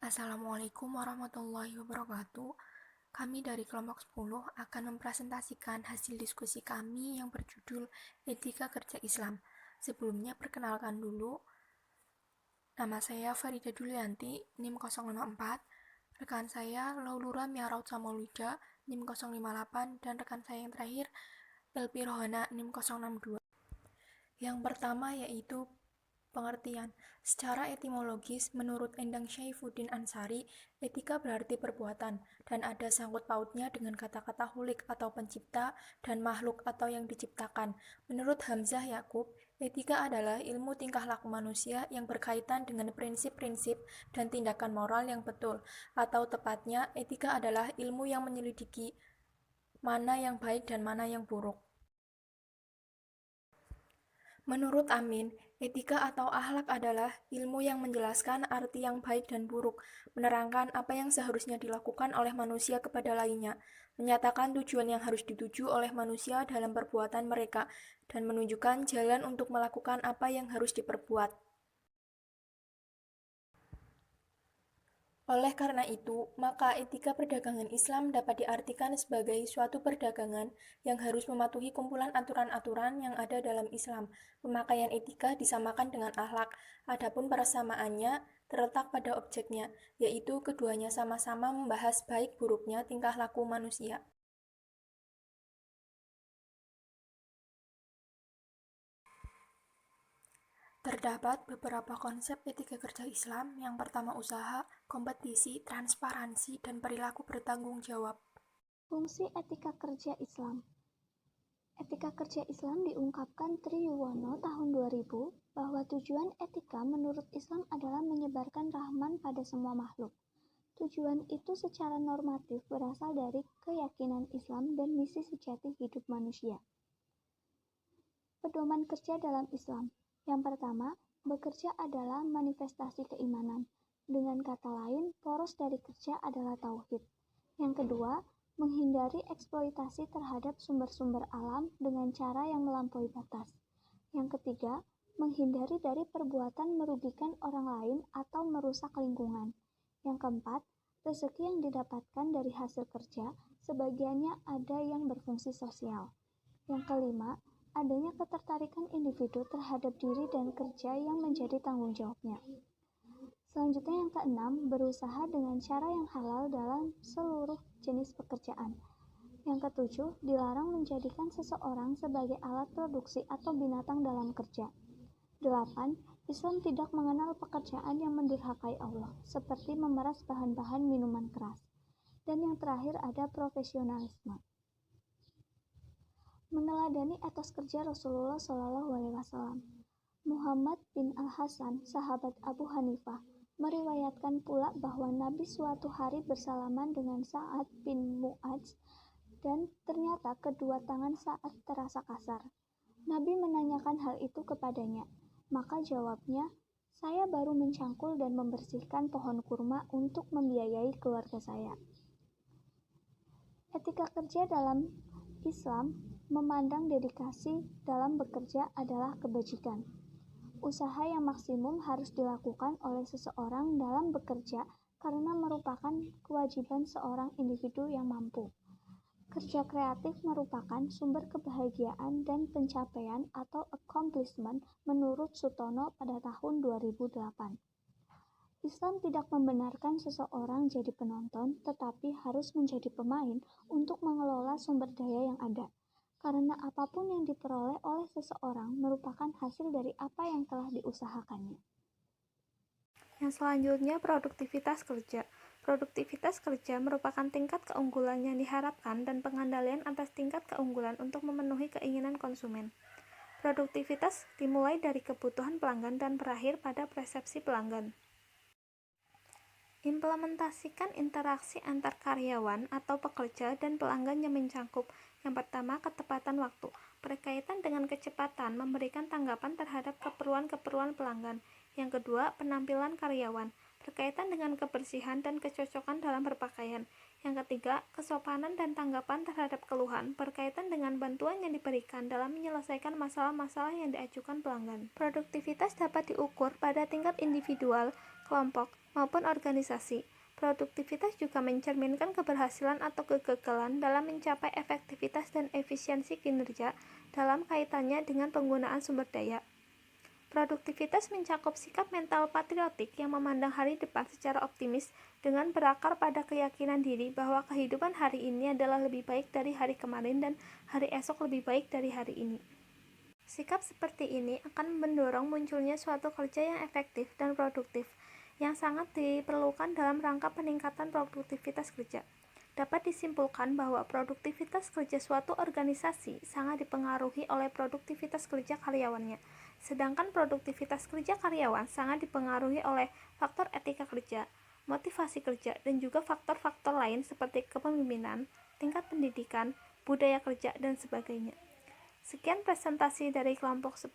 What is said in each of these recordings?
Assalamualaikum warahmatullahi wabarakatuh. Kami dari kelompok 10 akan mempresentasikan hasil diskusi kami yang berjudul Etika Kerja Islam. Sebelumnya perkenalkan dulu, nama saya Farida Dulianti, NIM 054, rekan saya Laulura Miaraut Samolwida, NIM 058, dan rekan saya yang terakhir Elpi Rohana, NIM 062. Yang pertama yaitu pengertian. Secara etimologis, menurut Endang Syaifuddin Ansari, etika berarti perbuatan, dan ada sangkut pautnya dengan kata-kata hulik atau pencipta, dan makhluk atau yang diciptakan. Menurut Hamzah Yakub, etika adalah ilmu tingkah laku manusia yang berkaitan dengan prinsip-prinsip dan tindakan moral yang betul, atau tepatnya, etika adalah ilmu yang menyelidiki mana yang baik dan mana yang buruk. Menurut Amin, etika atau akhlak adalah ilmu yang menjelaskan arti yang baik dan buruk, menerangkan apa yang seharusnya dilakukan oleh manusia kepada lainnya, menyatakan tujuan yang harus dituju oleh manusia dalam perbuatan mereka, dan menunjukkan jalan untuk melakukan apa yang harus diperbuat. Oleh karena itu, maka etika perdagangan Islam dapat diartikan sebagai suatu perdagangan yang harus mematuhi kumpulan aturan-aturan yang ada dalam Islam. Pemakaian etika disamakan dengan akhlak, adapun persamaannya terletak pada objeknya, yaitu keduanya sama-sama membahas baik buruknya tingkah laku manusia. Terdapat beberapa konsep etika kerja Islam. Yang pertama usaha, kompetisi, transparansi, dan perilaku bertanggung jawab. Fungsi etika kerja Islam. Etika kerja Islam diungkapkan Triyuwono tahun 2000 bahwa tujuan etika menurut Islam adalah menyebarkan rahman pada semua makhluk. Tujuan itu secara normatif berasal dari keyakinan Islam dan misi sejati hidup manusia. Pedoman kerja dalam Islam. Yang pertama, bekerja adalah manifestasi keimanan. Dengan kata lain, poros dari kerja adalah tauhid. Yang kedua, menghindari eksploitasi terhadap sumber-sumber alam dengan cara yang melampaui batas. Yang ketiga, menghindari dari perbuatan merugikan orang lain atau merusak lingkungan. Yang keempat, rezeki yang didapatkan dari hasil kerja, sebagiannya ada yang berfungsi sosial. Yang kelima, adanya ketertarikan individu terhadap diri dan kerja yang menjadi tanggung jawabnya. Selanjutnya yang keenam, berusaha dengan cara yang halal dalam seluruh jenis pekerjaan. Yang ketujuh, dilarang menjadikan seseorang sebagai alat produksi atau binatang dalam kerja. 8. Islam tidak mengenal pekerjaan yang mendurhakai Allah, seperti memeras bahan-bahan minuman keras. Dan yang terakhir ada profesionalisme. Meneladani etos kerja Rasulullah SAW. Muhammad bin Al-Hasan, sahabat Abu Hanifah, meriwayatkan pula bahwa Nabi suatu hari bersalaman dengan Sa'ad bin Mu'adz dan ternyata kedua tangan Sa'ad terasa kasar. Nabi menanyakan hal itu kepadanya, maka jawabnya, saya baru mencangkul dan membersihkan pohon kurma untuk membiayai keluarga saya. Etika kerja dalam Islam memandang dedikasi dalam bekerja adalah kebajikan. Usaha yang maksimum harus dilakukan oleh seseorang dalam bekerja karena merupakan kewajiban seorang individu yang mampu. Kerja kreatif merupakan sumber kebahagiaan dan pencapaian atau accomplishment menurut Sutono pada tahun 2008. Islam tidak membenarkan seseorang jadi penonton, tetapi harus menjadi pemain untuk mengelola sumber daya yang ada. Karena apapun yang diperoleh oleh seseorang merupakan hasil dari apa yang telah diusahakannya. Yang selanjutnya, produktivitas kerja. Produktivitas kerja merupakan tingkat keunggulan yang diharapkan dan pengandalian atas tingkat keunggulan untuk memenuhi keinginan konsumen. Produktivitas dimulai dari kebutuhan pelanggan dan berakhir pada persepsi pelanggan. Implementasikan interaksi antar karyawan atau pekerja dan pelanggan yang mencakup yang pertama, ketepatan waktu, berkaitan dengan kecepatan memberikan tanggapan terhadap keperluan-keperluan pelanggan. Yang kedua, penampilan karyawan, berkaitan dengan kebersihan dan kecocokan dalam berpakaian. Yang ketiga, kesopanan dan tanggapan terhadap keluhan, berkaitan dengan bantuan yang diberikan dalam menyelesaikan masalah-masalah yang diajukan pelanggan. Produktivitas dapat diukur pada tingkat individual, kelompok, maupun organisasi. Produktivitas juga mencerminkan keberhasilan atau kegagalan dalam mencapai efektivitas dan efisiensi kinerja dalam kaitannya dengan penggunaan sumber daya. Produktivitas mencakup sikap mental patriotik yang memandang hari depan secara optimis dengan berakar pada keyakinan diri bahwa kehidupan hari ini adalah lebih baik dari hari kemarin dan hari esok lebih baik dari hari ini. Sikap seperti ini akan mendorong munculnya suatu kerja yang efektif dan produktif, yang sangat diperlukan dalam rangka peningkatan produktivitas kerja. Dapat disimpulkan bahwa produktivitas kerja suatu organisasi sangat dipengaruhi oleh produktivitas kerja karyawannya, sedangkan produktivitas kerja karyawan sangat dipengaruhi oleh faktor etika kerja, motivasi kerja, dan juga faktor-faktor lain seperti kepemimpinan, tingkat pendidikan, budaya kerja, dan sebagainya. Sekian presentasi dari kelompok 10.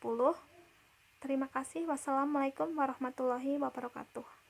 Terima kasih. Wassalamualaikum warahmatullahi wabarakatuh.